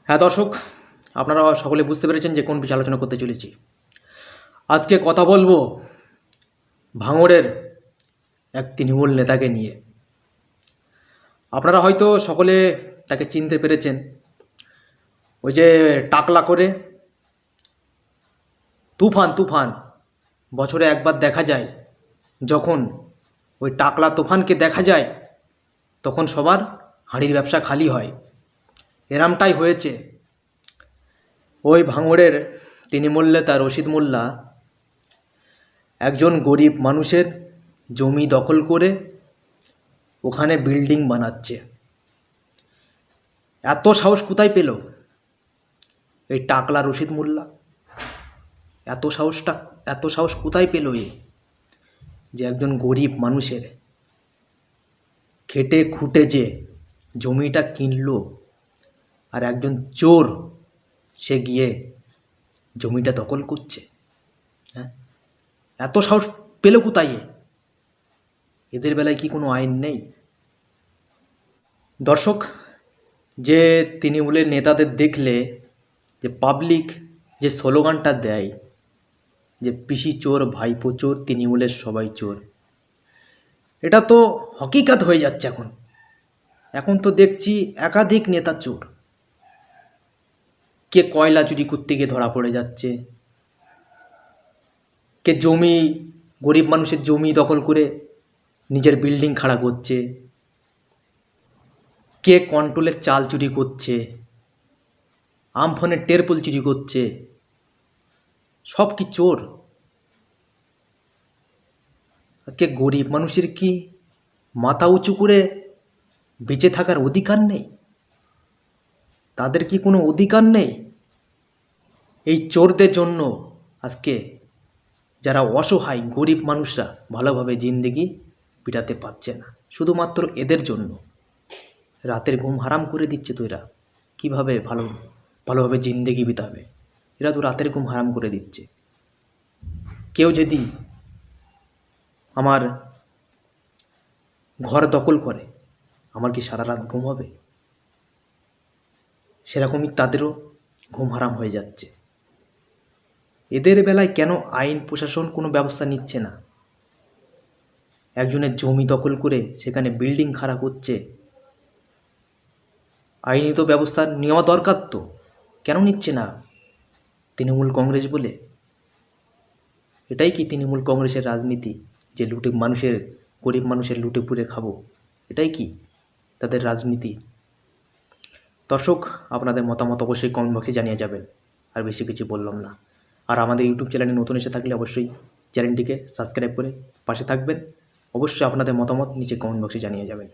হ্যাঁ দর্শক, আপনারা সকলে বুঝতে পেরেছেন যে কোন বিষয়ে আলোচনা করতে চলেছি। আজকে কথা বলবো ভাঙড়ের এক তৃণমূল নেতাকে নিয়ে। আপনারা হয়তো সকলে তাকে চিনতে পেরেছেন। ওই যে টাকলা করে তুফান তুফান বছরে একবার দেখা যায়। যখন ওই টাকলা তুফানকে দেখা যায় তখন সবার হাঁড়ির ব্যবসা খালি হয়। এরামটাই হয়েছে। ওই ভাঙড়ের তৃণমূল নেতা রশিদ মোল্লা একজন গরিব মানুষের জমি দখল করে ওখানে বিল্ডিং বানাচ্ছে। এত সাহস কোথায় পেল এই টাকলা রশিদ মোল্লা? এত সাহস কোথায় পেল যে একজন গরিব মানুষের খেটে খুঁটে যে জমিটা কিনলো, আর একজন চোর সে গিয়ে জমিটা দখল করছে? হ্যাঁ, এত সাহস পেল কোথায়? এদের বেলায় কি কোনো আইন নেই? দর্শক, যে তৃণমূলের নেতাদের দেখলে যে পাবলিক যে স্লোগানটা দেয় যে পিসি চোর, ভাইপো চোর, তৃণমূলের সবাই চোর, এটা তো হকিকাত হয়ে যাচ্ছে। এখন তো দেখছি একাধিক নেতা চোর। কে কয়লা চুরি করতে গিয়ে ধরা পড়ে যাচ্ছে, কে জমি, গরিব মানুষের জমি দখল করে নিজের বিল্ডিং খাড়া করছে, কে কন্ট্রোলের চাল চুরি করছে, আমফানের টেরপোল চুরি করছে। সব কি চোর? আজকে গরিব মানুষের কি মাথা উঁচু করে বেঁচে থাকার অধিকার নেই? তাদের কি কোনো অধিকার নেই? এই চোরদের জন্য আজকে যারা অসহায় গরিব মানুষরা ভালোভাবে জিন্দেগি পিটাতে পারছে না, শুধুমাত্র এদের জন্য। রাতের ঘুম হারাম করে দিচ্ছে। তো এরা কীভাবে ভালোভাবে জিন্দেগি বিতাবে? এরা তো রাতের ঘুম হারাম করে দিচ্ছে। কেউ যদি আমার ঘর দখল করে, আমার কি সারা রাত ঘুম হবে? সেরকমই তাদেরও ঘুম হারাম হয়ে যাচ্ছে। এদের বেলায় কেন আইন প্রশাসন কোনো ব্যবস্থা নিচ্ছে না? একজনের জমি দখল করে সেখানে বিল্ডিং খাড়া করছে, আইনি তো ব্যবস্থা নেওয়া দরকার। তো কেন নিচ্ছে না তৃণমূল কংগ্রেস বলে? এটাই কি তৃণমূল কংগ্রেসের রাজনীতি, যে গরিব মানুষের লুটে পুড়ে খাবো? এটাই কি তাদের রাজনীতি? দর্শক, আপনাদের মতামত অবশ্যই কমেন্ট বক্সে জানিয়ে যাবেন। আর বেশি কিছু বললাম না। আর আমাদের ইউটিউব চ্যানেলে নতুন এসে থাকলে অবশ্যই চ্যানেলটিকে সাবস্ক্রাইব করে পাশে থাকবেন। অবশ্যই আপনাদের মতামত নিচে কমেন্ট বক্সে জানিয়ে যাবেন।